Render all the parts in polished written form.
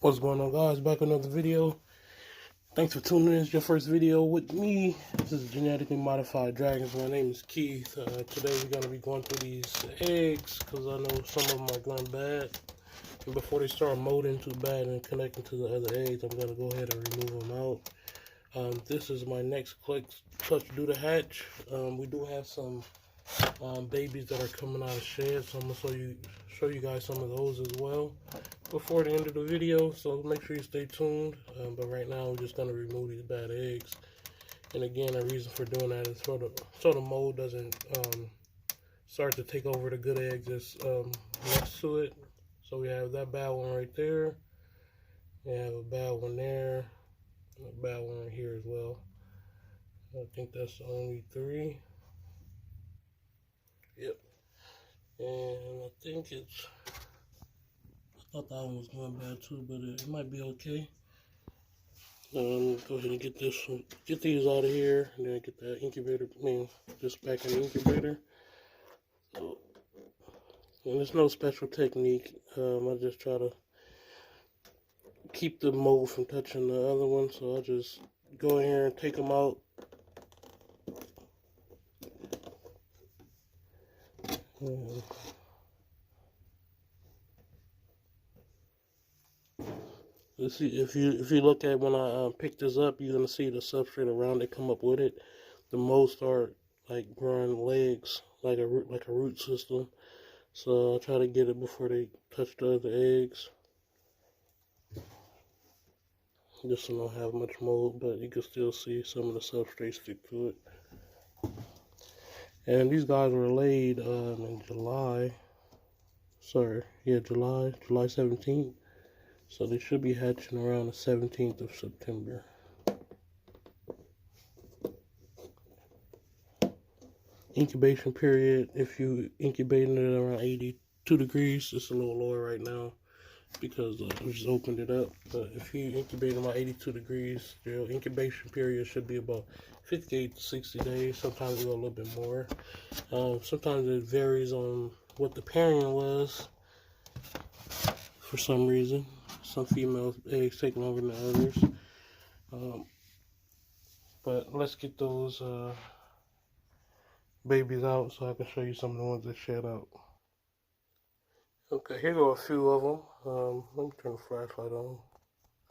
What's going on, guys? Back with another video. Thanks for tuning in. It's your first video with me. This is Genetically Modified Dragons. My name is Keith. Today we're going to be going through these eggs because I know some of them are going bad. And before they start molding too bad and connecting to the other eggs, I'm going to go ahead and remove them out. This is my next clutch due to hatch. We do have some babies that are coming out of sheds, so I'm going to show you guys some of those as well before the end of the video, so make sure you stay tuned. But right now we're just going to remove these bad eggs, and again, the reason for doing that is so the mold doesn't start to take over the good eggs that's next to it. So we have that bad one right there, we have a bad one there, and a bad one right here as well. I think that's only 3. Yep. And I think it's, I thought that one was going bad too, but it might be okay. Go ahead and get these out of here, and then get that incubator, just back in the incubator. So, and there's no special technique. I just try to keep the mold from touching the other one, so I'll just go in here and take them out. Let's see, if you look at when I pick this up, you're gonna see the substrate around it come up with it. The mold start like growing legs, like a root system. So I'll try to get it before they touch the other eggs. This one don't have much mold, but you can still see some of the substrate stick to it. And these guys were laid in July. July 17th. So they should be hatching around the 17th of September. Incubation period, if you incubating it around 82 degrees, it's a little lower right now because we just opened it up. But if you incubate them at 82 degrees, your incubation period should be about 58 to 60 days. Sometimes we go a little bit more. Sometimes it varies on what the pairing was for some reason. Some female eggs take longer than others. But let's get those babies out so I can show you some of the ones that shed out. Okay, here go a few of them. Let me turn the flashlight on.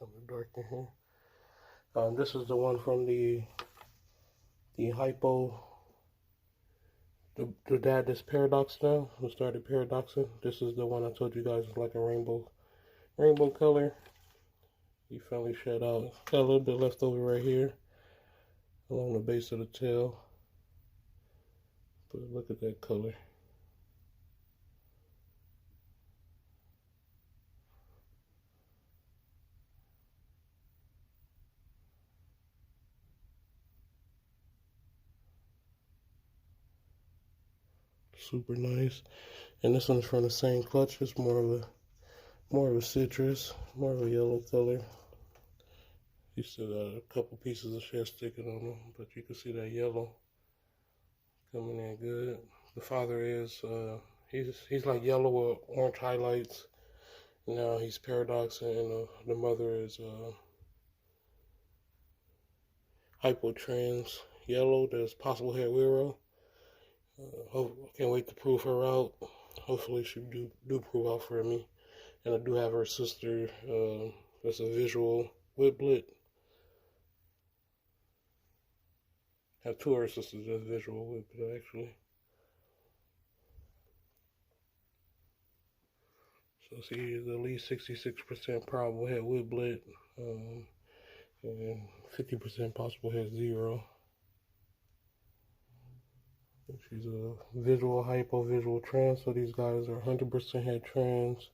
It's dark in here. This is the one from the hypo. The dad that's paradox now, who started paradoxing. This is the one I told you guys is like a rainbow color. He finally shed out. Got a little bit left over right here along the base of the tail. But look at that color. Super nice. And this one's from the same clutch. It's more of a citrus, more of a yellow color. You still got a couple pieces of shell sticking on them, but you can see that yellow coming in good. The father is he's like yellow with orange highlights. Now he's paradoxing, and the mother is hypotrans yellow. There's possible hair wero. I can't wait to prove her out. Hopefully she do prove out for me. And I do have her sister, that's a visual whiplet. I have 2 of her sisters that's visual whiplet actually. So see, it's at least 66% probable head whiplet, and 50% possible head 0. She's a visual hypo, visual trans, so these guys are 100% head trans.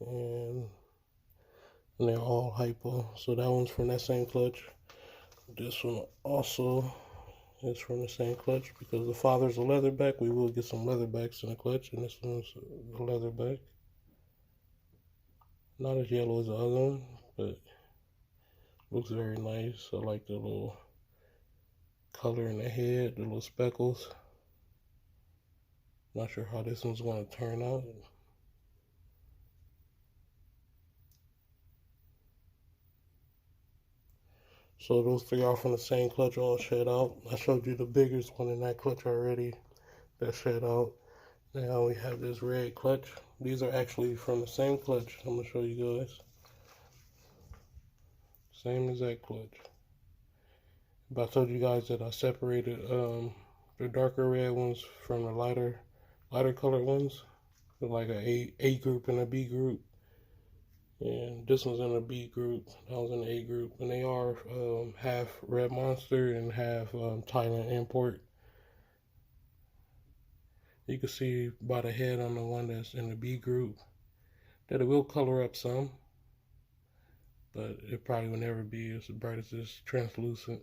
And they're all hypo. So that one's from that same clutch. This one also is from the same clutch because the father's a leatherback. We will get some leatherbacks in the clutch, and this one's a leatherback. Not as yellow as the other one, but looks very nice. I like the little color in the head, the little speckles. Not sure how this one's going to turn out. So those three are from the same clutch, all shed out. I showed you the biggest one in that clutch already that shed out. Now we have this red clutch. These are actually from the same clutch. I'm gonna show you guys. Same exact clutch. But I told you guys that I separated the darker red ones from the lighter colored ones. They're like a group and a B group. And this one's in a B group. That was in the A group. And they are half Red Monster and half Thailand import. You can see by the head on the one that's in the B group that it will color up some, but it probably will never be as bright as this translucent.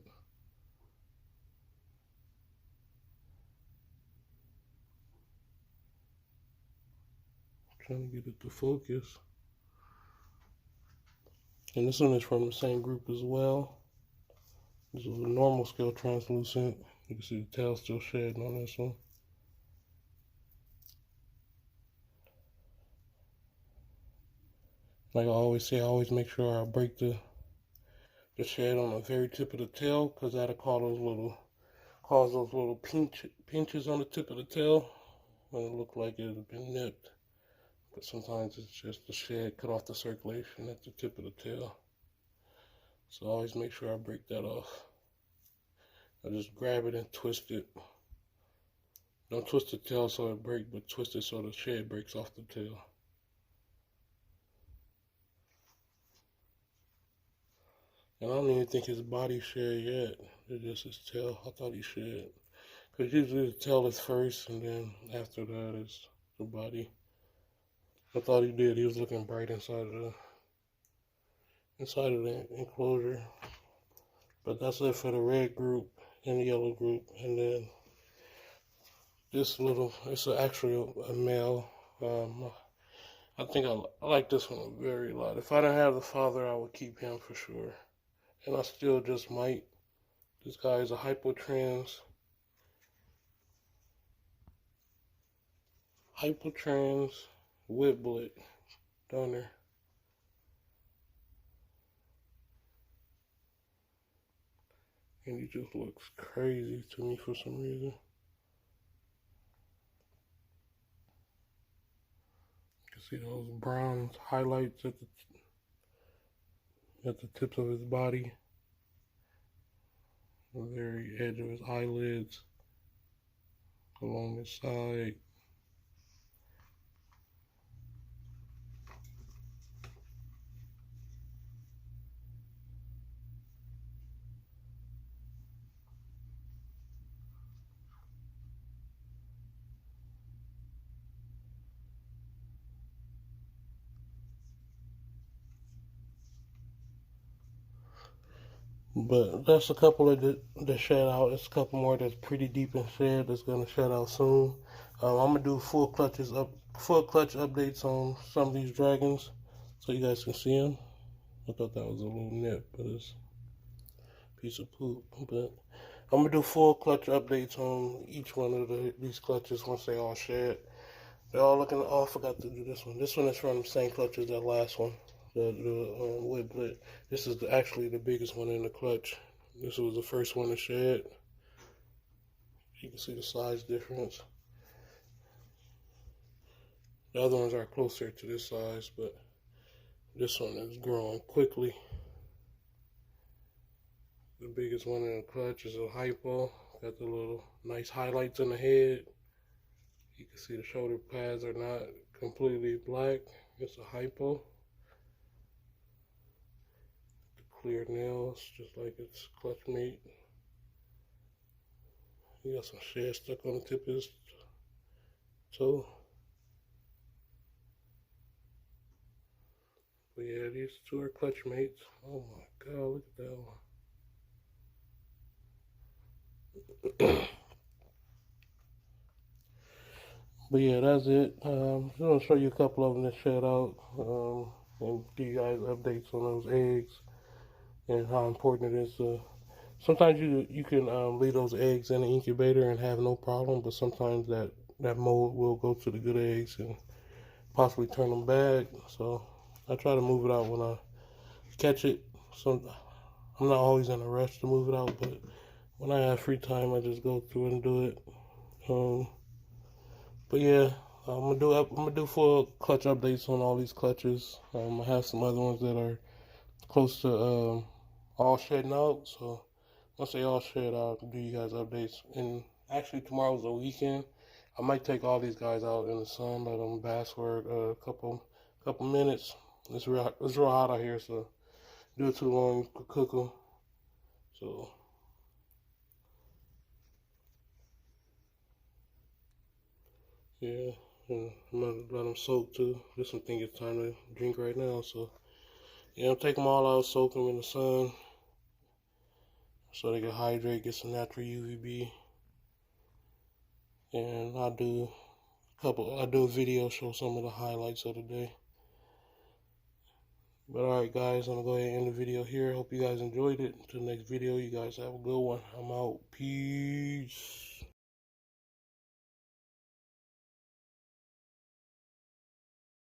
Trying to get it to focus. And this one is from the same group as well. This is a normal scale translucent. You can see the tail still shedding on this one. Like I always say, I always make sure I break the shed on the very tip of the tail, because that'll cause those little pinches on the tip of the tail when it look like it's been nipped. But sometimes it's just the shed cut off the circulation at the tip of the tail. So I always make sure I break that off. I just grab it and twist it. Don't twist the tail so it breaks, but twist it so the shed breaks off the tail. And I don't even think his body shed yet. It's just his tail. I thought he shed. Because usually the tail is first, and then after that is the body. I thought he did. He was looking bright inside of the enclosure. But that's it for the red group and the yellow group. And then this it's actually a male. I think I like this one very a lot. If I didn't have the father, I would keep him for sure. And I still just might. This guy is a hypotrans Whiplet donor. And he just looks crazy to me for some reason. You can see those brown highlights at the tips of his body, the very edge of his eyelids, along his side. But that's a couple of the shed out. There's a couple more that's pretty deep in shed that's gonna shed out soon. I'm gonna do full clutch updates on some of these dragons, so you guys can see them. I thought that was a little nip, but it's a piece of poop. But I'm gonna do full clutch updates on each one of these clutches once they all shed. They're all looking. Oh, I forgot to do this one. This one is from the same clutch as that last one. The Whiplet. This is actually the biggest one in the clutch. This was the first one to shed. You can see the size difference. The other ones are closer to this size, but this one is growing quickly. The biggest one in the clutch is a hypo. Got the little nice highlights in the head. You can see the shoulder pads are not completely black. It's a hypo. Clear nails, just like its clutch mate. He got some shed stuck on the tip of his toe. But yeah, these two are clutch mates. Oh my god, look at that one. But yeah, that's it. Just gonna show you a couple of them that shed out, and give you guys updates on those eggs and how important it is to. Sometimes you can leave those eggs in the incubator and have no problem, but sometimes that mold will go to the good eggs and possibly turn them bad. So I try to move it out when I catch it. I'm not always in a rush to move it out, but when I have free time, I just go through and do it. But yeah, I'm gonna do full clutch updates on all these clutches. I have some other ones that are close to all shedding out. So once they all shed, I'll do you guys updates. And actually, tomorrow's the weekend. I might take all these guys out in the sun, let them bask for a couple minutes. It's real hot out here, so do it too long, you could cook them. So yeah, and I'm gonna let them soak too. Just think it's time to drink right now. So yeah, take them all out, soak them in the sun, so they can hydrate, get some natural UVB. And I'll do a video, show some of the highlights of the day. But alright guys, I'm gonna go ahead and end the video here. Hope you guys enjoyed it. Until the next video, you guys have a good one. I'm out. Peace.